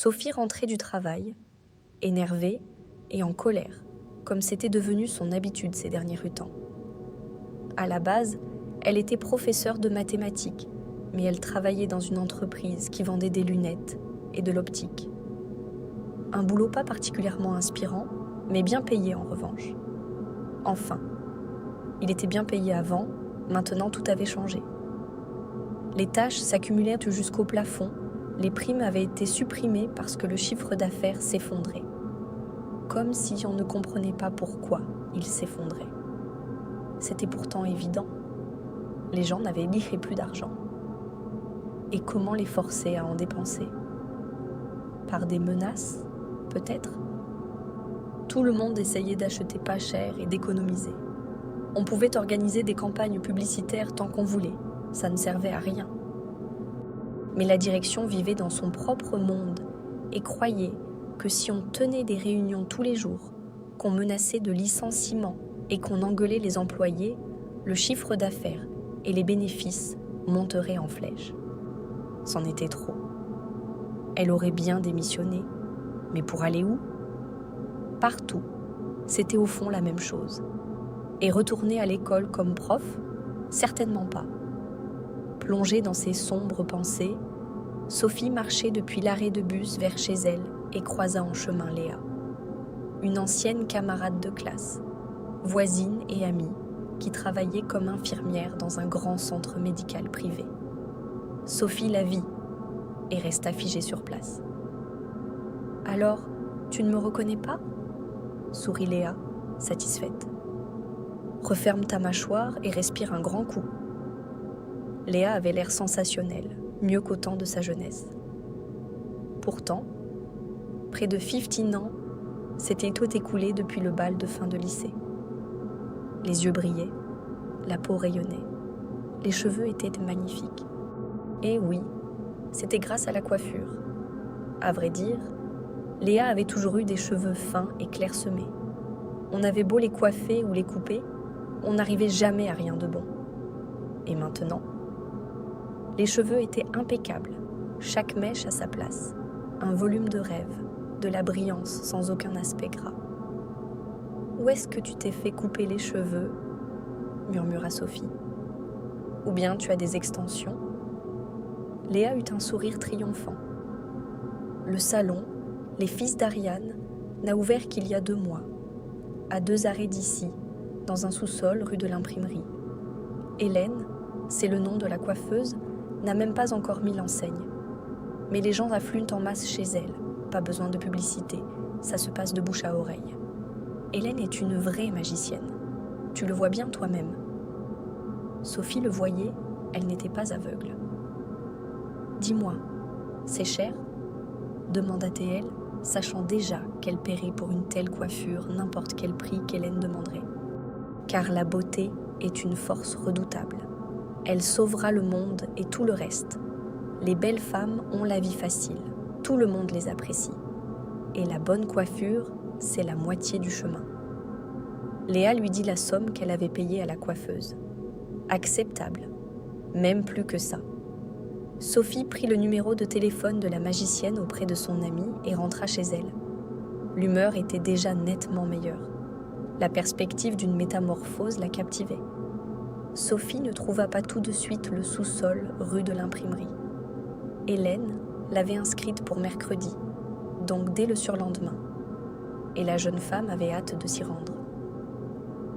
Sophie rentrait du travail, énervée et en colère, comme c'était devenu son habitude ces derniers temps. À la base, elle était professeure de mathématiques, mais elle travaillait dans une entreprise qui vendait des lunettes et de l'optique. Un boulot pas particulièrement inspirant, mais bien payé en revanche. Enfin, il était bien payé avant, maintenant tout avait changé. Les tâches s'accumulaient jusqu'au plafond, les primes avaient été supprimées parce que le chiffre d'affaires s'effondrait. Comme si on ne comprenait pas pourquoi il s'effondrait. C'était pourtant évident. Les gens n'avaient plus d'argent. Et comment les forcer à en dépenser? Par des menaces, peut-être? Tout le monde essayait d'acheter pas cher et d'économiser. On pouvait organiser des campagnes publicitaires tant qu'on voulait, ça ne servait à rien. Mais la direction vivait dans son propre monde et croyait que si on tenait des réunions tous les jours, qu'on menaçait de licenciement et qu'on engueulait les employés, le chiffre d'affaires et les bénéfices monteraient en flèche. C'en était trop. Elle aurait bien démissionné, mais pour aller où? Partout, c'était au fond la même chose. Et retourner à l'école comme prof? Certainement pas. Plongée dans ses sombres pensées, Sophie marchait depuis l'arrêt de bus vers chez elle et croisa en chemin Léa, une ancienne camarade de classe, voisine et amie, qui travaillait comme infirmière dans un grand centre médical privé. Sophie la vit et resta figée sur place. « Alors, tu ne me reconnais pas ?» sourit Léa, satisfaite. « Referme ta mâchoire et respire un grand coup. » Léa avait l'air sensationnel, mieux qu'au temps de sa jeunesse. Pourtant, près de 15 ans s'était tout écoulé depuis le bal de fin de lycée. Les yeux brillaient, la peau rayonnait, les cheveux étaient magnifiques. Et oui, c'était grâce à la coiffure. À vrai dire, Léa avait toujours eu des cheveux fins et clairsemés. On avait beau les coiffer ou les couper, on n'arrivait jamais à rien de bon. Et maintenant, les cheveux étaient impeccables, chaque mèche à sa place, un volume de rêve, de la brillance sans aucun aspect gras. « Où est-ce que tu t'es fait couper les cheveux ?» murmura Sophie. « Ou bien tu as des extensions ?» Léa eut un sourire triomphant. Le salon, les fils d'Ariane, n'a ouvert qu'il y a 2 mois, à 2 arrêts d'ici, dans un sous-sol rue de l'Imprimerie. Hélène, c'est le nom de la coiffeuse, n'a même pas encore mis l'enseigne. Mais les gens affluent en masse chez elle, pas besoin de publicité, ça se passe de bouche à oreille. Hélène est une vraie magicienne, tu le vois bien toi-même. Sophie le voyait, elle n'était pas aveugle. « Dis-moi, c'est cher ?» demanda-t-elle, sachant déjà qu'elle paierait pour une telle coiffure n'importe quel prix qu'Hélène demanderait. Car la beauté est une force redoutable. Elle sauvera le monde et tout le reste. Les belles femmes ont la vie facile, tout le monde les apprécie. Et la bonne coiffure, c'est la moitié du chemin. Léa lui dit la somme qu'elle avait payée à la coiffeuse. Acceptable, même plus que ça. Sophie prit le numéro de téléphone de la magicienne auprès de son amie et rentra chez elle. L'humeur était déjà nettement meilleure. La perspective d'une métamorphose la captivait. Sophie ne trouva pas tout de suite le sous-sol rue de l'Imprimerie. Hélène l'avait inscrite pour mercredi, donc dès le surlendemain, et la jeune femme avait hâte de s'y rendre.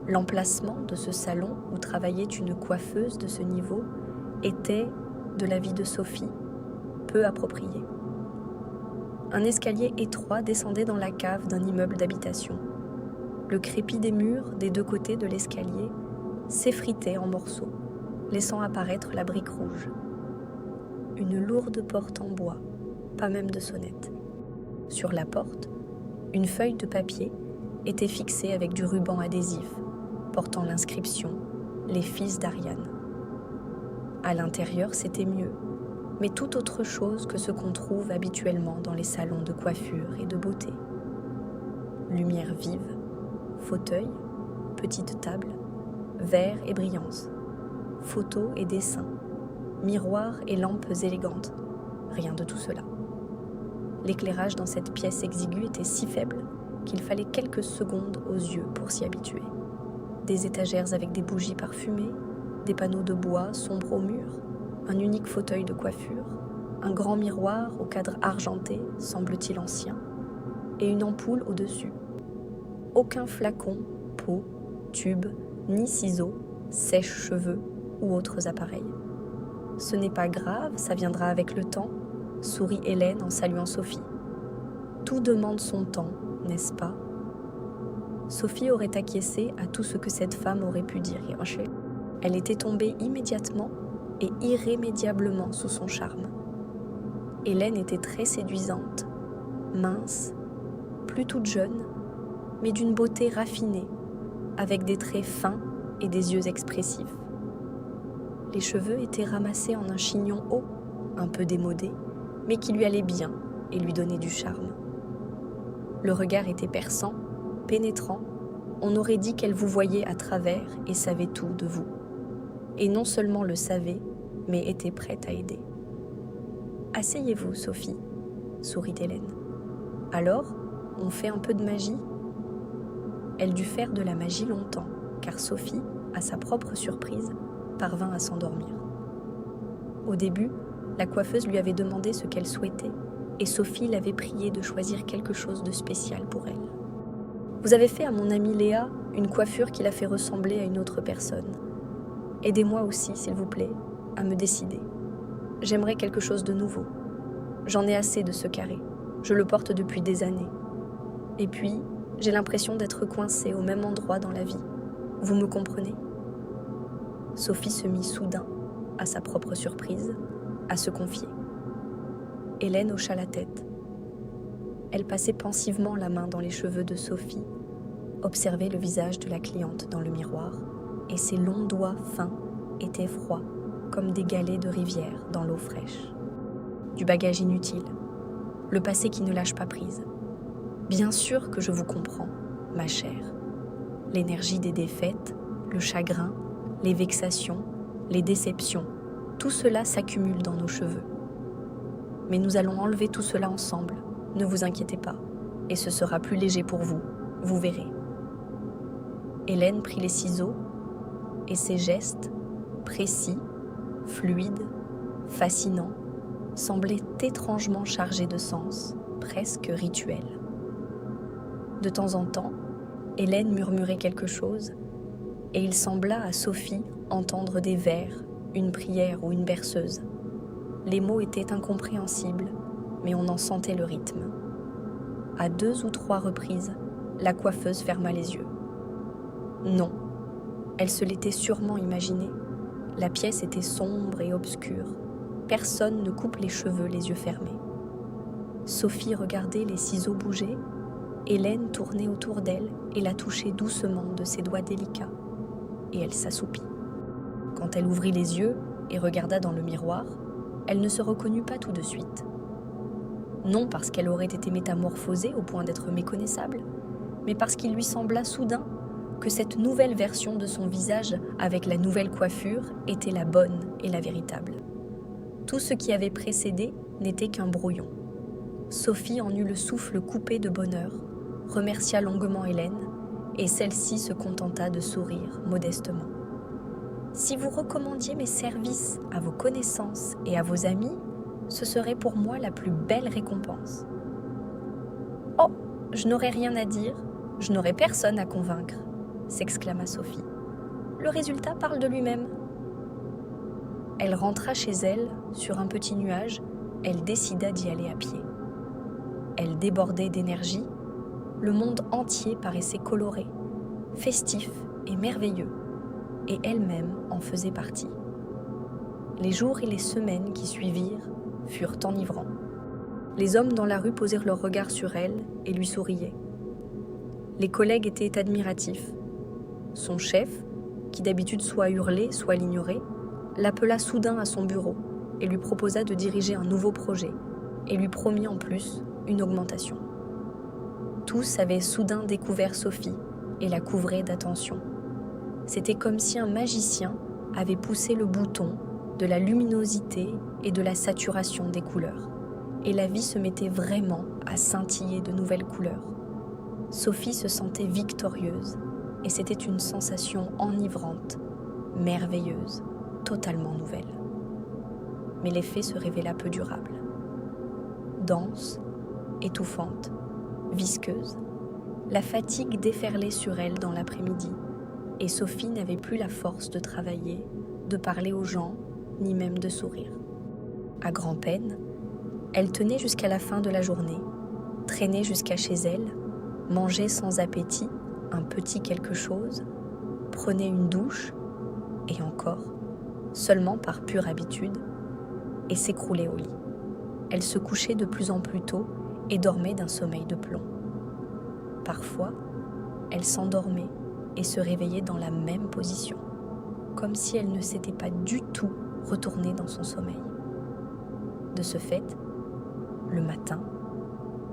L'emplacement de ce salon où travaillait une coiffeuse de ce niveau était, de l'avis de Sophie, peu approprié. Un escalier étroit descendait dans la cave d'un immeuble d'habitation. Le crépi des murs des 2 côtés de l'escalier s'effritait en morceaux, laissant apparaître la brique rouge. Une lourde porte en bois, pas même de sonnette. Sur la porte, une feuille de papier était fixée avec du ruban adhésif, portant l'inscription « Les fils d'Ariane ». À l'intérieur, c'était mieux, mais tout autre chose que ce qu'on trouve habituellement dans les salons de coiffure et de beauté. Lumière vive, fauteuil, petite table, verre et brillance, photos et dessins, miroirs et lampes élégantes, rien de tout cela. L'éclairage dans cette pièce exiguë était si faible qu'il fallait quelques secondes aux yeux pour s'y habituer. Des étagères avec des bougies parfumées, des panneaux de bois sombres au mur, un unique fauteuil de coiffure, un grand miroir au cadre argenté, semble-t-il ancien, et une ampoule au-dessus. Aucun flacon, pot, tube, ni ciseaux, sèche-cheveux ou autres appareils. Ce n'est pas grave, ça viendra avec le temps, sourit Hélène en saluant Sophie. Tout demande son temps, n'est-ce pas? Sophie aurait acquiescé à tout ce que cette femme aurait pu dire. Elle était tombée immédiatement et irrémédiablement sous son charme. Hélène était très séduisante, mince, plus toute jeune, mais d'une beauté raffinée, avec des traits fins et des yeux expressifs. Les cheveux étaient ramassés en un chignon haut, un peu démodé, mais qui lui allait bien et lui donnait du charme. Le regard était perçant, pénétrant, on aurait dit qu'elle vous voyait à travers et savait tout de vous. Et non seulement le savait, mais était prête à aider. « Asseyez-vous, Sophie, » sourit Hélène. « Alors, on fait un peu de magie ?» Elle dut faire de la magie longtemps, car Sophie, à sa propre surprise, parvint à s'endormir. Au début, la coiffeuse lui avait demandé ce qu'elle souhaitait, et Sophie l'avait priée de choisir quelque chose de spécial pour elle. « Vous avez fait à mon amie Léa une coiffure qui la fait ressembler à une autre personne. Aidez-moi aussi, s'il vous plaît, à me décider. J'aimerais quelque chose de nouveau. J'en ai assez de ce carré. Je le porte depuis des années. Et puis, j'ai l'impression d'être coincée au même endroit dans la vie. Vous me comprenez ?» Sophie se mit soudain, à sa propre surprise, à se confier. Hélène hocha la tête. Elle passait pensivement la main dans les cheveux de Sophie, observait le visage de la cliente dans le miroir, et ses longs doigts fins étaient froids, comme des galets de rivière dans l'eau fraîche. Du bagage inutile, le passé qui ne lâche pas prise. Bien sûr que je vous comprends, ma chère. L'énergie des défaites, le chagrin, les vexations, les déceptions, tout cela s'accumule dans nos cheveux. Mais nous allons enlever tout cela ensemble, ne vous inquiétez pas, et ce sera plus léger pour vous, vous verrez. Hélène prit les ciseaux, et ses gestes, précis, fluides, fascinants, semblaient étrangement chargés de sens, presque rituels. De temps en temps, Hélène murmurait quelque chose, et il sembla à Sophie entendre des vers, une prière ou une berceuse. Les mots étaient incompréhensibles, mais on en sentait le rythme. À 2 ou 3 reprises, la coiffeuse ferma les yeux. Non, elle se l'était sûrement imaginé. La pièce était sombre et obscure. Personne ne coupe les cheveux les yeux fermés. Sophie regardait les ciseaux bouger. Hélène tournait autour d'elle et la touchait doucement de ses doigts délicats. Et elle s'assoupit. Quand elle ouvrit les yeux et regarda dans le miroir, elle ne se reconnut pas tout de suite. Non parce qu'elle aurait été métamorphosée au point d'être méconnaissable, mais parce qu'il lui sembla soudain que cette nouvelle version de son visage avec la nouvelle coiffure était la bonne et la véritable. Tout ce qui avait précédé n'était qu'un brouillon. Sophie en eut le souffle coupé de bonheur, remercia longuement Hélène, et celle-ci se contenta de sourire modestement. « Si vous recommandiez mes services à vos connaissances et à vos amis, ce serait pour moi la plus belle récompense. »« Oh, je n'aurais rien à dire, je n'aurais personne à convaincre, » s'exclama Sophie. « Le résultat parle de lui-même. » Elle rentra chez elle, sur un petit nuage, elle décida d'y aller à pied. Elle débordait d'énergie, le monde entier paraissait coloré, festif et merveilleux, et elle-même en faisait partie. Les jours et les semaines qui suivirent furent enivrants. Les hommes dans la rue posèrent leur regard sur elle et lui souriaient. Les collègues étaient admiratifs. Son chef, qui d'habitude soit hurlait, soit l'ignorait, l'appela soudain à son bureau et lui proposa de diriger un nouveau projet et lui promit en plus une augmentation. Tous avaient soudain découvert Sophie et la couvraient d'attention. C'était comme si un magicien avait poussé le bouton de la luminosité et de la saturation des couleurs. et la vie se mettait vraiment à scintiller de nouvelles couleurs. Sophie se sentait victorieuse et c'était une sensation enivrante, merveilleuse, totalement nouvelle. Mais l'effet se révéla peu durable. Dense, étouffante, visqueuse, la fatigue déferlait sur elle dans l'après-midi et Sophie n'avait plus la force de travailler, de parler aux gens, ni même de sourire. À grand-peine, elle tenait jusqu'à la fin de la journée, traînait jusqu'à chez elle, mangeait sans appétit un petit quelque chose, prenait une douche, et encore, seulement par pure habitude, et s'écroulait au lit. Elle se couchait de plus en plus tôt et dormait d'un sommeil de plomb. Parfois, elle s'endormait et se réveillait dans la même position, comme si elle ne s'était pas du tout retournée dans son sommeil. De ce fait, le matin,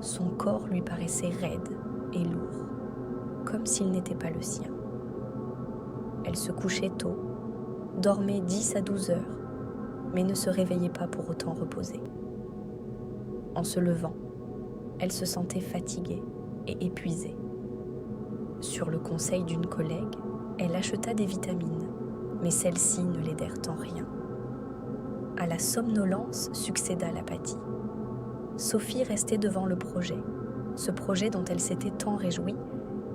son corps lui paraissait raide et lourd, comme s'il n'était pas le sien. Elle se couchait tôt, dormait 10 à 12 heures, mais ne se réveillait pas pour autant reposée. En se levant, elle se sentait fatiguée et épuisée. Sur le conseil d'une collègue, elle acheta des vitamines, mais celles-ci ne l'aidèrent en rien. À la somnolence succéda l'apathie. Sophie restait devant le projet, ce projet dont elle s'était tant réjouie,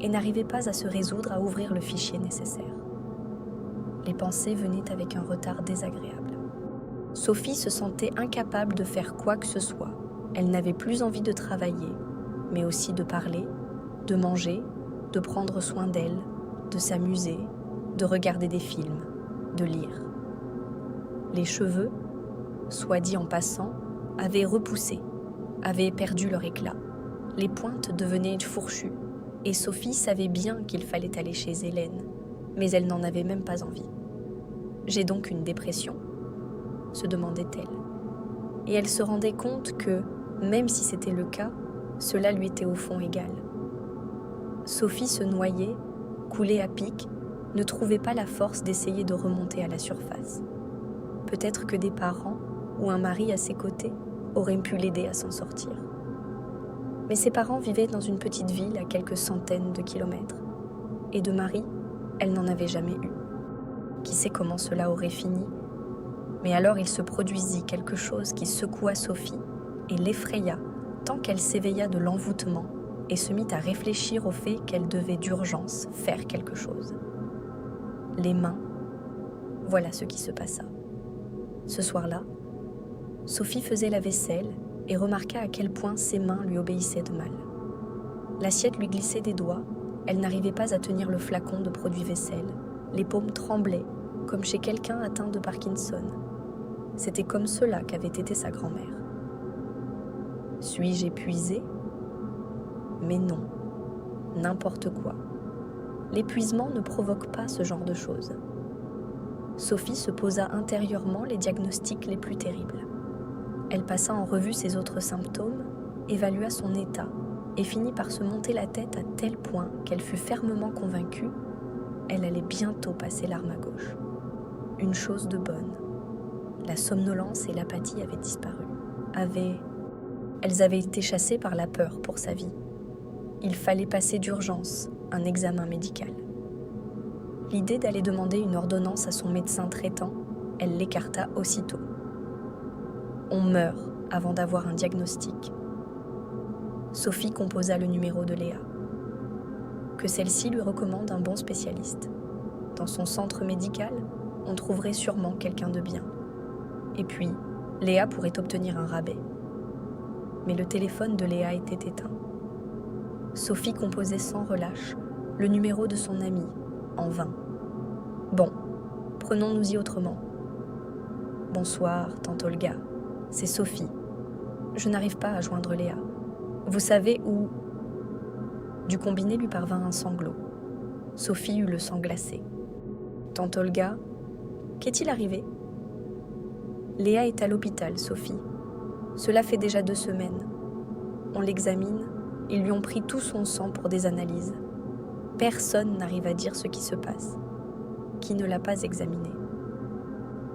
et n'arrivait pas à se résoudre à ouvrir le fichier nécessaire. Les pensées venaient avec un retard désagréable. Sophie se sentait incapable de faire quoi que ce soit. Elle n'avait plus envie de travailler, mais aussi de parler, de manger, de prendre soin d'elle, de s'amuser, de regarder des films, de lire. Les cheveux, soit dit en passant, avaient repoussé, avaient perdu leur éclat. Les pointes devenaient fourchues, et Sophie savait bien qu'il fallait aller chez Hélène, mais elle n'en avait même pas envie. « J'ai donc une dépression ?» se demandait-elle. Et elle se rendait compte que, même si c'était le cas, cela lui était au fond égal. Sophie se noyait, coulait à pic, ne trouvait pas la force d'essayer de remonter à la surface. Peut-être que des parents ou un mari à ses côtés auraient pu l'aider à s'en sortir. Mais ses parents vivaient dans une petite ville à quelques centaines de kilomètres. Et de mari, elle n'en avait jamais eu. Qui sait comment cela aurait fini ? Mais alors il se produisit quelque chose qui secoua Sophie et l'effraya tant qu'elle s'éveilla de l'envoûtement et se mit à réfléchir au fait qu'elle devait d'urgence faire quelque chose. Les mains, voilà ce qui se passa. Ce soir-là, Sophie faisait la vaisselle et remarqua à quel point ses mains lui obéissaient de mal. L'assiette lui glissait des doigts, elle n'arrivait pas à tenir le flacon de produit vaisselle, les paumes tremblaient, comme chez quelqu'un atteint de Parkinson. C'était comme cela qu'avait été sa grand-mère. Suis-je épuisée ? Mais non, n'importe quoi. L'épuisement ne provoque pas ce genre de choses. Sophie se posa intérieurement les diagnostics les plus terribles. Elle passa en revue ses autres symptômes, évalua son état et finit par se monter la tête à tel point qu'elle fut fermement convaincue elle allait bientôt passer l'arme à gauche. Une chose de bonne. La somnolence et l'apathie avaient disparu. Elles avaient été chassées par la peur pour sa vie. Il fallait passer d'urgence un examen médical. L'idée d'aller demander une ordonnance à son médecin traitant, elle l'écarta aussitôt. On meurt avant d'avoir un diagnostic. Sophie composa le numéro de Léa. Que celle-ci lui recommande un bon spécialiste. Dans son centre médical, on trouverait sûrement quelqu'un de bien. Et puis, Léa pourrait obtenir un rabais. Mais le téléphone de Léa était éteint. Sophie composait sans relâche le numéro de son amie, en vain. Bon, prenons-nous-y autrement. Bonsoir, tante Olga, c'est Sophie. Je n'arrive pas à joindre Léa. Vous savez où... Du combiné lui parvint un sanglot. Sophie eut le sang glacé. Tante Olga, qu'est-il arrivé ? Léa est à l'hôpital, Sophie. Cela fait déjà 2 semaines. On l'examine, ils lui ont pris tout son sang pour des analyses. Personne n'arrive à dire ce qui se passe. Qui ne l'a pas examiné ?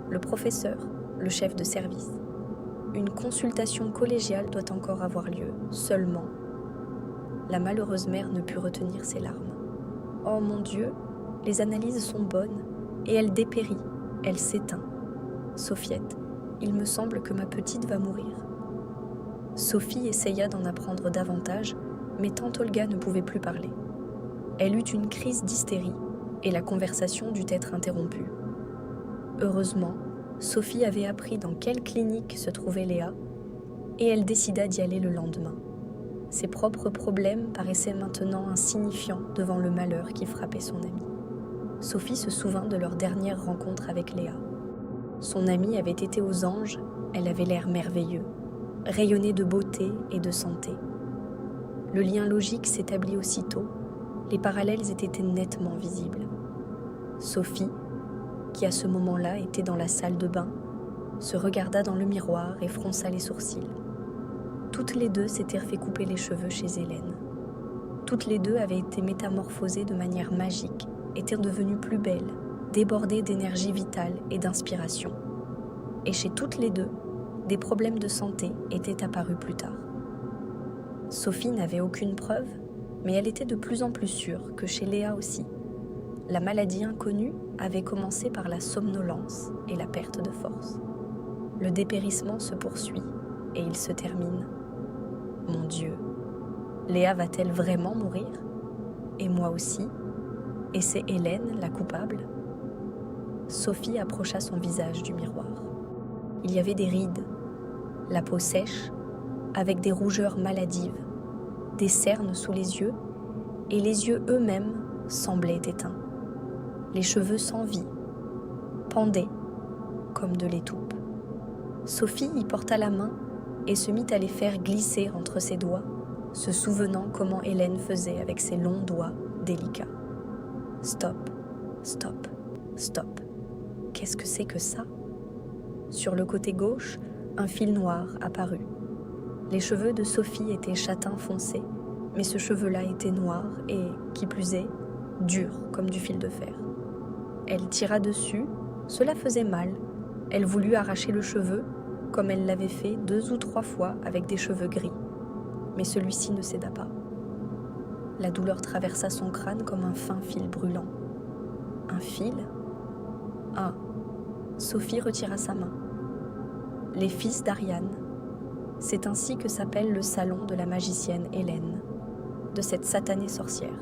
Le professeur, le chef de service. Une consultation collégiale doit encore avoir lieu, seulement. La malheureuse mère ne put retenir ses larmes. Oh mon Dieu, les analyses sont bonnes, et elle dépérit, elle s'éteint. Sophiette, il me semble que ma petite va mourir. Sophie essaya d'en apprendre davantage, mais tante Olga ne pouvait plus parler. Elle eut une crise d'hystérie, et la conversation dut être interrompue. Heureusement, Sophie avait appris dans quelle clinique se trouvait Léa, et elle décida d'y aller le lendemain. Ses propres problèmes paraissaient maintenant insignifiants devant le malheur qui frappait son amie. Sophie se souvint de leur dernière rencontre avec Léa. Son amie avait été aux anges, elle avait l'air merveilleux, rayonnait de beauté et de santé. Le lien logique s'établit aussitôt, les parallèles étaient nettement visibles. Sophie, qui à ce moment-là était dans la salle de bain, se regarda dans le miroir et fronça les sourcils. Toutes les deux s'étaient fait couper les cheveux chez Hélène. Toutes les deux avaient été métamorphosées de manière magique, étaient devenues plus belles, débordées d'énergie vitale et d'inspiration. Et chez toutes les deux, des problèmes de santé étaient apparus plus tard. Sophie n'avait aucune preuve, mais elle était de plus en plus sûre que chez Léa aussi. La maladie inconnue avait commencé par la somnolence et la perte de force. Le dépérissement se poursuit et il se termine. Mon Dieu, Léa va-t-elle vraiment mourir? Et moi aussi? Et c'est Hélène la coupable? Sophie approcha son visage du miroir. Il y avait des rides, la peau sèche, avec des rougeurs maladives, des cernes sous les yeux, et les yeux eux-mêmes semblaient éteints. Les cheveux sans vie, pendaient comme de l'étoupe. Sophie y porta la main et se mit à les faire glisser entre ses doigts, se souvenant comment Hélène faisait avec ses longs doigts délicats. Stop, stop, stop. Qu'est-ce que c'est que ça? Sur le côté gauche, un fil noir apparut. Les cheveux de Sophie étaient châtain foncé, mais ce cheveu-là était noir et, qui plus est, dur comme du fil de fer. Elle tira dessus, cela faisait mal. Elle voulut arracher le cheveu, comme elle l'avait fait 2 ou 3 fois avec des cheveux gris. Mais celui-ci ne céda pas. La douleur traversa son crâne comme un fin fil brûlant. Un fil? Ah, Sophie retira sa main. Les fils d'Ariane. C'est ainsi que s'appelle le salon de la magicienne Hélène, de cette satanée sorcière.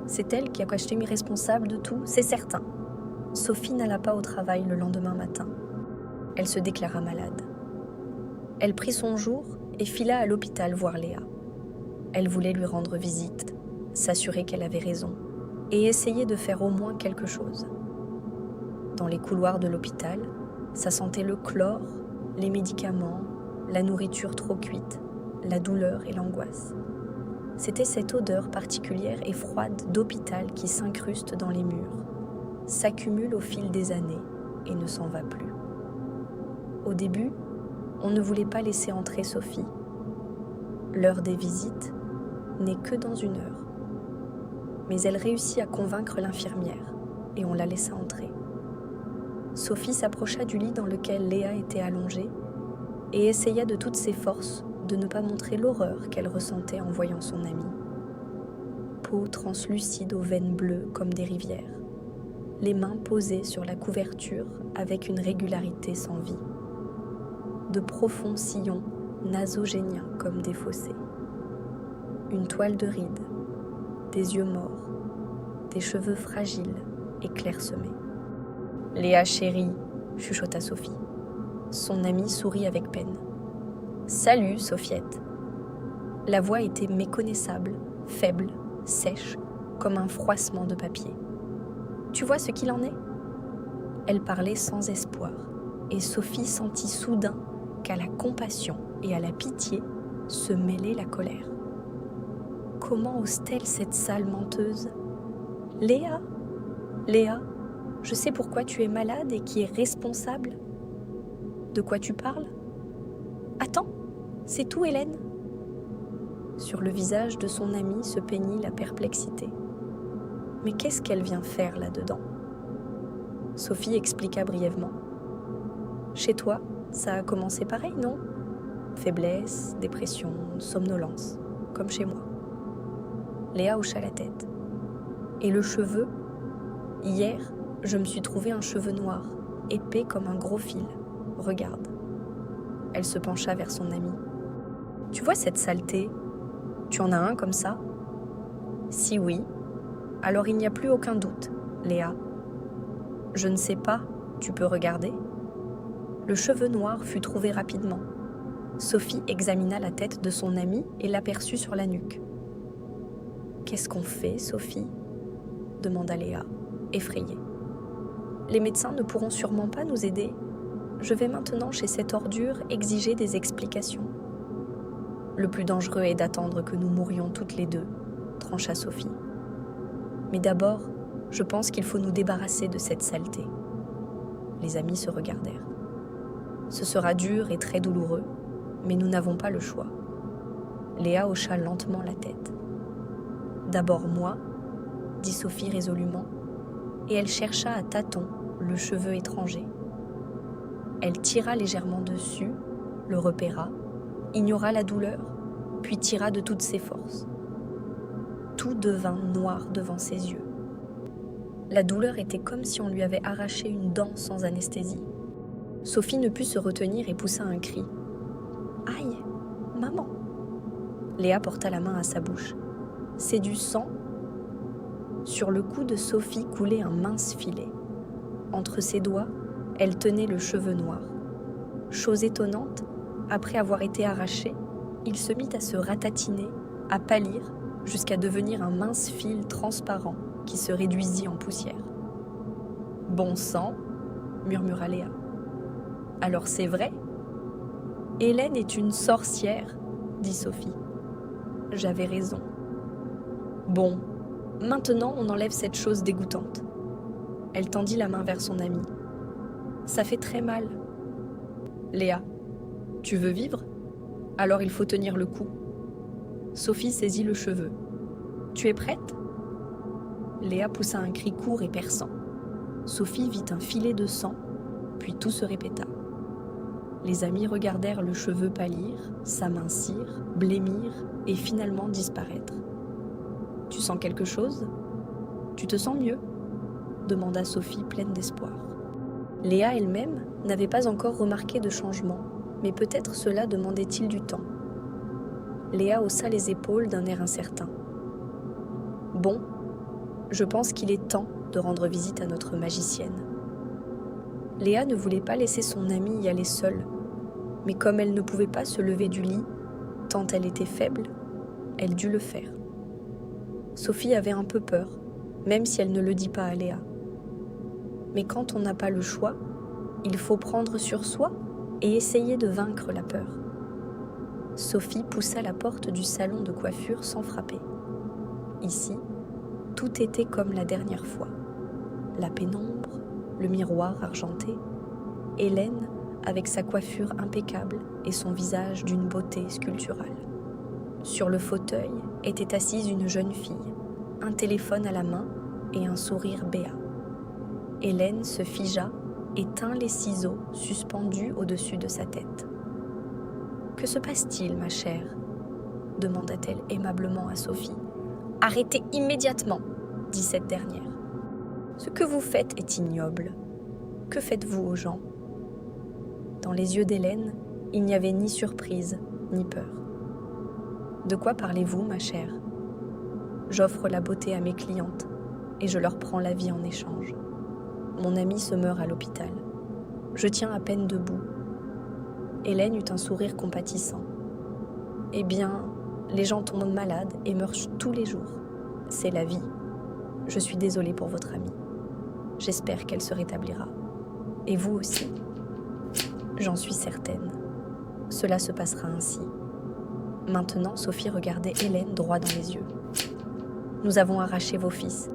C'est elle qui a caché responsable de tout, c'est certain. Sophie n'alla pas au travail le lendemain matin. Elle se déclara malade. Elle prit son jour et fila à l'hôpital voir Léa. Elle voulait lui rendre visite, s'assurer qu'elle avait raison, et essayer de faire au moins quelque chose. Dans les couloirs de l'hôpital, ça sentait le chlore, les médicaments, la nourriture trop cuite, la douleur et l'angoisse. C'était cette odeur particulière et froide d'hôpital qui s'incruste dans les murs, s'accumule au fil des années et ne s'en va plus. Au début, on ne voulait pas laisser entrer Sophie. L'heure des visites n'est que dans 1 heure. Mais elle réussit à convaincre l'infirmière et on la laissa entrer. Sophie s'approcha du lit dans lequel Léa était allongée et essaya de toutes ses forces de ne pas montrer l'horreur qu'elle ressentait en voyant son amie. Peau translucide aux veines bleues comme des rivières, les mains posées sur la couverture avec une régularité sans vie. De profonds sillons nasogéniens comme des fossés. Une toile de rides, des yeux morts, des cheveux fragiles et clairsemés. « Léa chérie », chuchota Sophie. Son amie sourit avec peine. « Salut, Sophiette ». La voix était méconnaissable, faible, sèche, comme un froissement de papier. « Tu vois ce qu'il en est ?» Elle parlait sans espoir, et Sophie sentit soudain qu'à la compassion et à la pitié se mêlait la colère. Comment ose-t-elle cette sale menteuse? Léa, Léa, je sais pourquoi tu es malade et qui est responsable. De quoi tu parles? Attends, c'est tout, Hélène. Sur le visage de son amie se peignit la perplexité. Mais qu'est-ce qu'elle vient faire là-dedans? Sophie expliqua brièvement. Chez toi, ça a commencé pareil, non? Faiblesse, dépression, somnolence, comme chez moi. Léa hocha la tête. Et le cheveu? Hier, je me suis trouvé un cheveu noir, épais comme un gros fil. Regarde. Elle se pencha vers son amie. Tu vois cette saleté? Tu en as un comme ça? Si oui, alors il n'y a plus aucun doute, Léa. Je ne sais pas, tu peux regarder? Le cheveu noir fut trouvé rapidement. Sophie examina la tête de son amie et l'aperçut sur la nuque. « Qu'est-ce qu'on fait, Sophie ?» demanda Léa, effrayée. « Les médecins ne pourront sûrement pas nous aider. Je vais maintenant chez cette ordure exiger des explications. » « Le plus dangereux est d'attendre que nous mourions toutes les deux, » trancha Sophie. « Mais d'abord, je pense qu'il faut nous débarrasser de cette saleté. » Les amis se regardèrent. « Ce sera dur et très douloureux, mais nous n'avons pas le choix. » Léa hocha lentement la tête. « D'abord moi, » dit Sophie résolument, et elle chercha à tâtons le cheveu étranger. Elle tira légèrement dessus, le repéra, ignora la douleur, puis tira de toutes ses forces. Tout devint noir devant ses yeux. La douleur était comme si on lui avait arraché une dent sans anesthésie. Sophie ne put se retenir et poussa un cri. « Aïe, maman !» Léa porta la main à sa bouche. « C'est du sang ?» Sur le cou de Sophie coulait un mince filet. Entre ses doigts, elle tenait le cheveu noir. Chose étonnante, après avoir été arraché, il se mit à se ratatiner, à pâlir, jusqu'à devenir un mince fil transparent qui se réduisit en poussière. « Bon sang !» murmura Léa. « Alors c'est vrai ? Hélène est une sorcière, » dit Sophie. « J'avais raison. Bon, maintenant on enlève cette chose dégoûtante. » Elle tendit la main vers son amie. « Ça fait très mal. »« Léa, tu veux vivre ? Alors il faut tenir le coup. » Sophie saisit le cheveu. « Tu es prête ?» Léa poussa un cri court et perçant. Sophie vit un filet de sang, puis tout se répéta. Les amis regardèrent le cheveu pâlir, s'amincir, blêmir et finalement disparaître. « Tu sens quelque chose ? Tu te sens mieux ? » demanda Sophie pleine d'espoir. Léa elle-même n'avait pas encore remarqué de changement, mais peut-être cela demandait-il du temps. Léa haussa les épaules d'un air incertain. « Bon, je pense qu'il est temps de rendre visite à notre magicienne. » Léa ne voulait pas laisser son amie y aller seule, mais comme elle ne pouvait pas se lever du lit, tant elle était faible, elle dut le faire. Sophie avait un peu peur, même si elle ne le dit pas à Léa. Mais quand on n'a pas le choix, il faut prendre sur soi et essayer de vaincre la peur. Sophie poussa la porte du salon de coiffure sans frapper. Ici, tout était comme la dernière fois. La pénombre, le miroir argenté, Hélène avec sa coiffure impeccable et son visage d'une beauté sculpturale. Sur le fauteuil était assise une jeune fille, un téléphone à la main et un sourire béat. Hélène se figea et tint les ciseaux suspendus au-dessus de sa tête. « Que se passe-t-il, ma chère ?» demanda-t-elle aimablement à Sophie. « Arrêtez immédiatement !» dit cette dernière. « Ce que vous faites est ignoble. Que faites-vous aux gens ?» Dans les yeux d'Hélène, il n'y avait ni surprise, ni peur. « De quoi parlez-vous, ma chère ? J'offre la beauté à mes clientes et je leur prends la vie en échange. Mon amie se meurt à l'hôpital. Je tiens à peine debout. » Hélène eut un sourire compatissant. « Eh bien, les gens tombent malades et meurent tous les jours. C'est la vie. Je suis désolée pour votre amie. J'espère qu'elle se rétablira. Et vous aussi. J'en suis certaine. Cela se passera ainsi. » Maintenant, Sophie regardait Hélène droit dans les yeux. « Nous avons arraché vos fils. »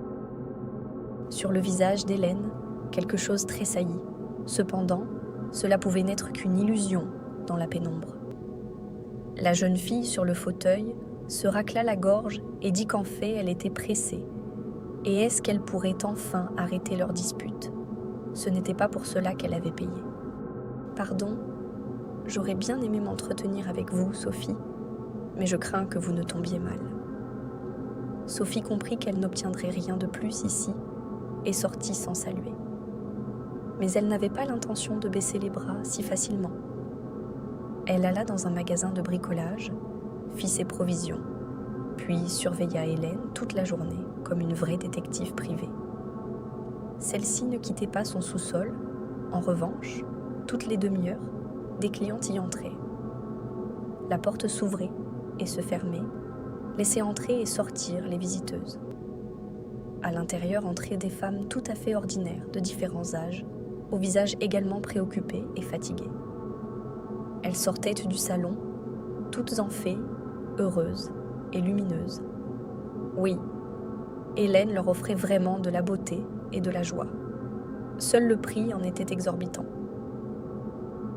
Sur le visage d'Hélène, quelque chose tressaillit. Cependant, cela pouvait n'être qu'une illusion dans la pénombre. La jeune fille sur le fauteuil se racla la gorge et dit qu'en fait elle était pressée. Et est-ce qu'elle pourrait enfin arrêter leur dispute ? Ce n'était pas pour cela qu'elle avait payé. « Pardon ? j'aurais bien aimé m'entretenir avec vous, Sophie, mais je crains que vous ne tombiez mal. » Sophie comprit qu'elle n'obtiendrait rien de plus ici et sortit sans saluer. Mais elle n'avait pas l'intention de baisser les bras si facilement. Elle alla dans un magasin de bricolage, fit ses provisions, puis surveilla Hélène toute la journée comme une vraie détective privée. Celle-ci ne quittait pas son sous-sol. En revanche, toutes les demi-heures, des clientes y entraient. La porte s'ouvrait et se fermait, laissait entrer et sortir les visiteuses. À l'intérieur entraient des femmes tout à fait ordinaires, de différents âges, au visage également préoccupé et fatigué. Elles sortaient du salon, toutes en fées, heureuses et lumineuses. Oui, Hélène leur offrait vraiment de la beauté et de la joie. Seul le prix en était exorbitant.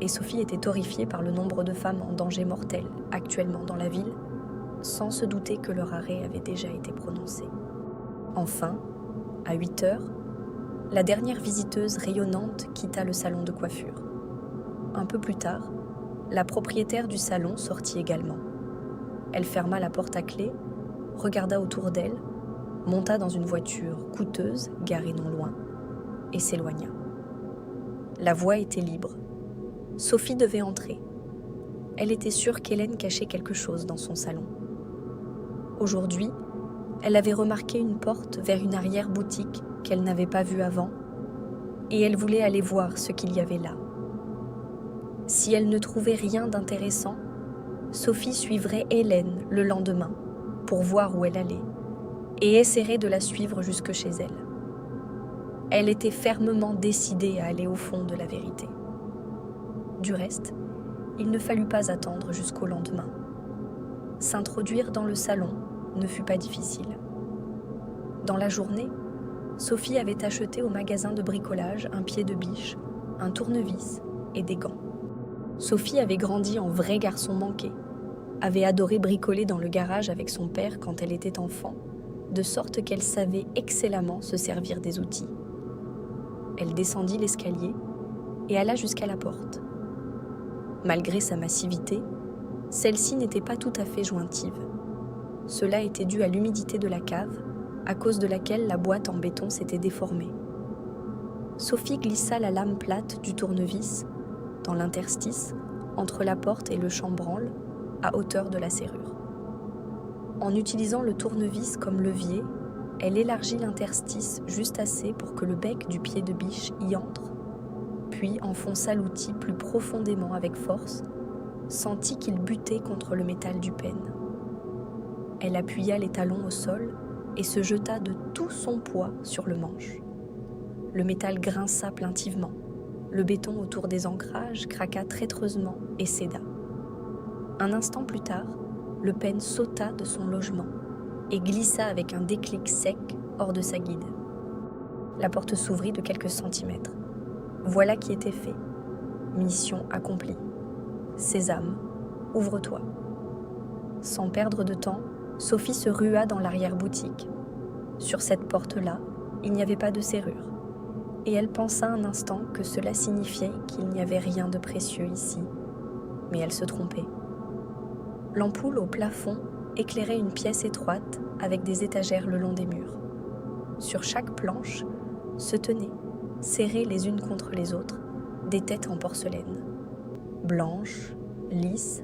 Et Sophie était horrifiée par le nombre de femmes en danger mortel actuellement dans la ville, sans se douter que leur arrêt avait déjà été prononcé. Enfin, à 8 heures, la dernière visiteuse rayonnante quitta le salon de coiffure. Un peu plus tard, la propriétaire du salon sortit également. Elle ferma la porte à clé, regarda autour d'elle, monta dans une voiture coûteuse garée non loin et s'éloigna. La voie était libre. Sophie devait entrer. Elle était sûre qu'Hélène cachait quelque chose dans son salon. Aujourd'hui, elle avait remarqué une porte vers une arrière-boutique qu'elle n'avait pas vue avant, et elle voulait aller voir ce qu'il y avait là. Si elle ne trouvait rien d'intéressant, Sophie suivrait Hélène le lendemain pour voir où elle allait, et essaierait de la suivre jusque chez elle. Elle était fermement décidée à aller au fond de la vérité. Du reste, il ne fallut pas attendre jusqu'au lendemain. S'introduire dans le salon ne fut pas difficile. Dans la journée, Sophie avait acheté au magasin de bricolage un pied de biche, un tournevis et des gants. Sophie avait grandi en vrai garçon manqué, avait adoré bricoler dans le garage avec son père quand elle était enfant, de sorte qu'elle savait excellemment se servir des outils. Elle descendit l'escalier et alla jusqu'à la porte. Malgré sa massivité, celle-ci n'était pas tout à fait jointive. Cela était dû à l'humidité de la cave, à cause de laquelle la boîte en béton s'était déformée. Sophie glissa la lame plate du tournevis dans l'interstice entre la porte et le chambranle, à hauteur de la serrure. En utilisant le tournevis comme levier, elle élargit l'interstice juste assez pour que le bec du pied de biche y entre, puis enfonça l'outil plus profondément avec force, sentit qu'il butait contre le métal du pêne. Elle appuya les talons au sol et se jeta de tout son poids sur le manche. Le métal grinça plaintivement. Le béton autour des ancrages craqua traîtreusement et céda. Un instant plus tard, le pêne sauta de son logement et glissa avec un déclic sec hors de sa guide. La porte s'ouvrit de quelques centimètres. Voilà qui était fait. Mission accomplie. Sésame, ouvre-toi. Sans perdre de temps, Sophie se rua dans l'arrière-boutique. Sur cette porte-là, il n'y avait pas de serrure, et elle pensa un instant que cela signifiait qu'il n'y avait rien de précieux ici. Mais elle se trompait. L'ampoule au plafond éclairait une pièce étroite avec des étagères le long des murs. Sur chaque planche se tenaient, serrées les unes contre les autres, des têtes en porcelaine. Blanches, lisses,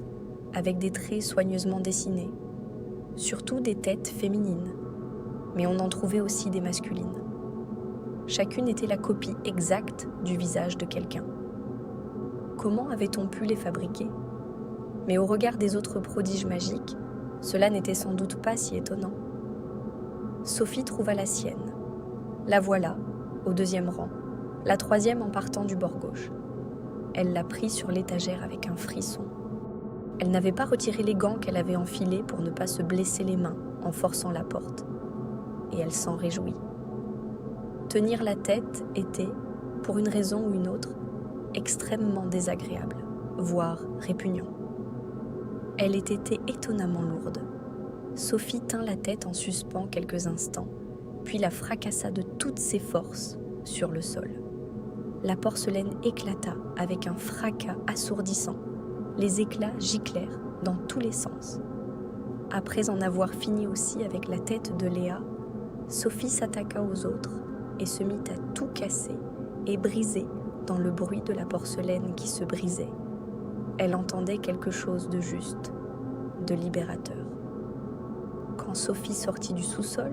avec des traits soigneusement dessinés. Surtout des têtes féminines, mais on en trouvait aussi des masculines. Chacune était la copie exacte du visage de quelqu'un. Comment avait-on pu les fabriquer ? Mais au regard des autres prodiges magiques, cela n'était sans doute pas si étonnant. Sophie trouva la sienne. La voilà, au 2e rang, la 3e en partant du bord gauche. Elle la prit sur l'étagère avec un frisson. Elle n'avait pas retiré les gants qu'elle avait enfilés pour ne pas se blesser les mains en forçant la porte. Et elle s'en réjouit. Tenir la tête était, pour une raison ou une autre, extrêmement désagréable, voire répugnant. Elle était étonnamment lourde. Sophie tint la tête en suspens quelques instants, puis la fracassa de toutes ses forces sur le sol. La porcelaine éclata avec un fracas assourdissant, les éclats giclèrent dans tous les sens. Après en avoir fini aussi avec la tête de Léa, Sophie s'attaqua aux autres et se mit à tout casser et briser dans le bruit de la porcelaine qui se brisait. Elle entendait quelque chose de juste, de libérateur. Quand Sophie sortit du sous-sol,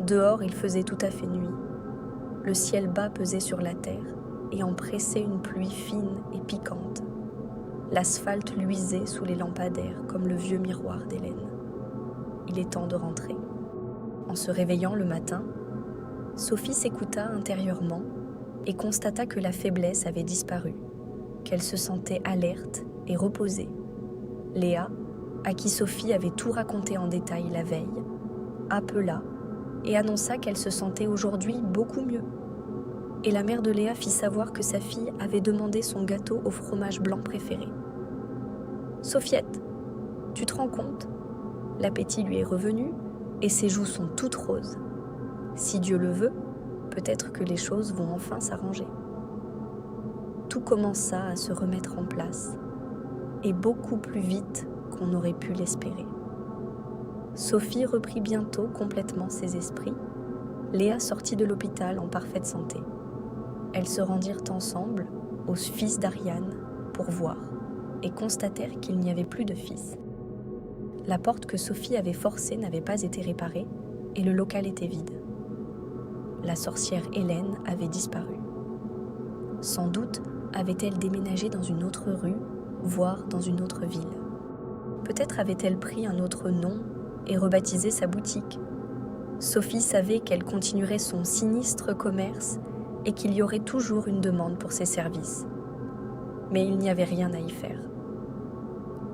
dehors il faisait tout à fait nuit. Le ciel bas pesait sur la terre et en pressait une pluie fine et piquante. L'asphalte luisait sous les lampadaires comme le vieux miroir d'Hélène. Il est temps de rentrer. En se réveillant le matin, Sophie s'écouta intérieurement et constata que la faiblesse avait disparu, qu'elle se sentait alerte et reposée. Léa, à qui Sophie avait tout raconté en détail la veille, appela et annonça qu'elle se sentait aujourd'hui beaucoup mieux. Et la mère de Léa fit savoir que sa fille avait demandé son gâteau au fromage blanc préféré. « Sophiette, tu te rends compte ? L'appétit lui est revenu et ses joues sont toutes roses. Si Dieu le veut, peut-être que les choses vont enfin s'arranger. » Tout commença à se remettre en place, et beaucoup plus vite qu'on aurait pu l'espérer. Sophie reprit bientôt complètement ses esprits. Léa sortit de l'hôpital en parfaite santé. Elles se rendirent ensemble au fils d'Ariane pour voir, et constatèrent qu'il n'y avait plus de fils. La porte que Sophie avait forcée n'avait pas été réparée, et le local était vide. La sorcière Hélène avait disparu. Sans doute avait-elle déménagé dans une autre rue, voire dans une autre ville. Peut-être avait-elle pris un autre nom et rebaptisé sa boutique. Sophie savait qu'elle continuerait son sinistre commerce et qu'il y aurait toujours une demande pour ses services. Mais il n'y avait rien à y faire.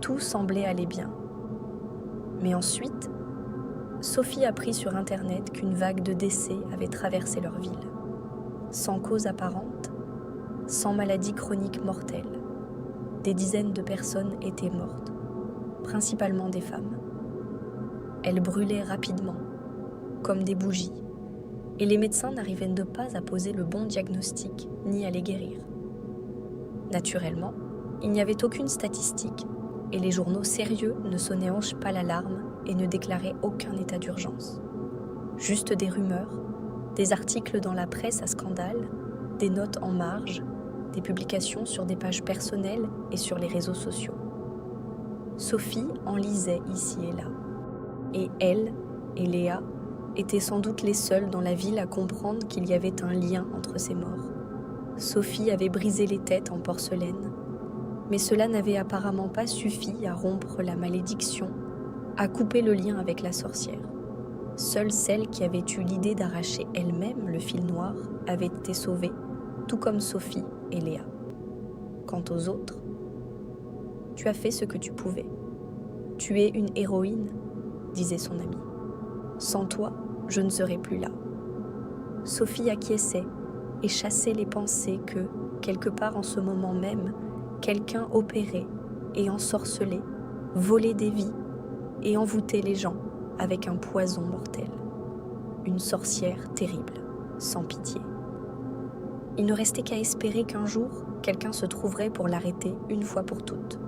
Tout semblait aller bien. Mais ensuite, Sophie apprit sur Internet qu'une vague de décès avait traversé leur ville. Sans cause apparente, sans maladie chronique mortelle. Des dizaines de personnes étaient mortes, principalement des femmes. Elles brûlaient rapidement, comme des bougies, et les médecins n'arrivaient pas à poser le bon diagnostic ni à les guérir. Naturellement, il n'y avait aucune statistique et les journaux sérieux ne sonnaient pas l'alarme et ne déclaraient aucun état d'urgence. Juste des rumeurs, des articles dans la presse à scandale, des notes en marge, des publications sur des pages personnelles et sur les réseaux sociaux. Sophie en lisait ici et là. Et elle et Léa étaient sans doute les seules dans la ville à comprendre qu'il y avait un lien entre ces morts. Sophie avait brisé les têtes en porcelaine, mais cela n'avait apparemment pas suffi à rompre la malédiction, à couper le lien avec la sorcière. Seule celle qui avait eu l'idée d'arracher elle-même le fil noir avait été sauvée, tout comme Sophie et Léa. Quant aux autres, tu as fait ce que tu pouvais. Tu es une héroïne, disait son amie. Sans toi, je ne serais plus là. Sophie acquiesçait et chassait les pensées que, quelque part en ce moment même, quelqu'un opérait et ensorcelait, volait des vies et envoûtait les gens avec un poison mortel. Une sorcière terrible, sans pitié. Il ne restait qu'à espérer qu'un jour, quelqu'un se trouverait pour l'arrêter une fois pour toutes.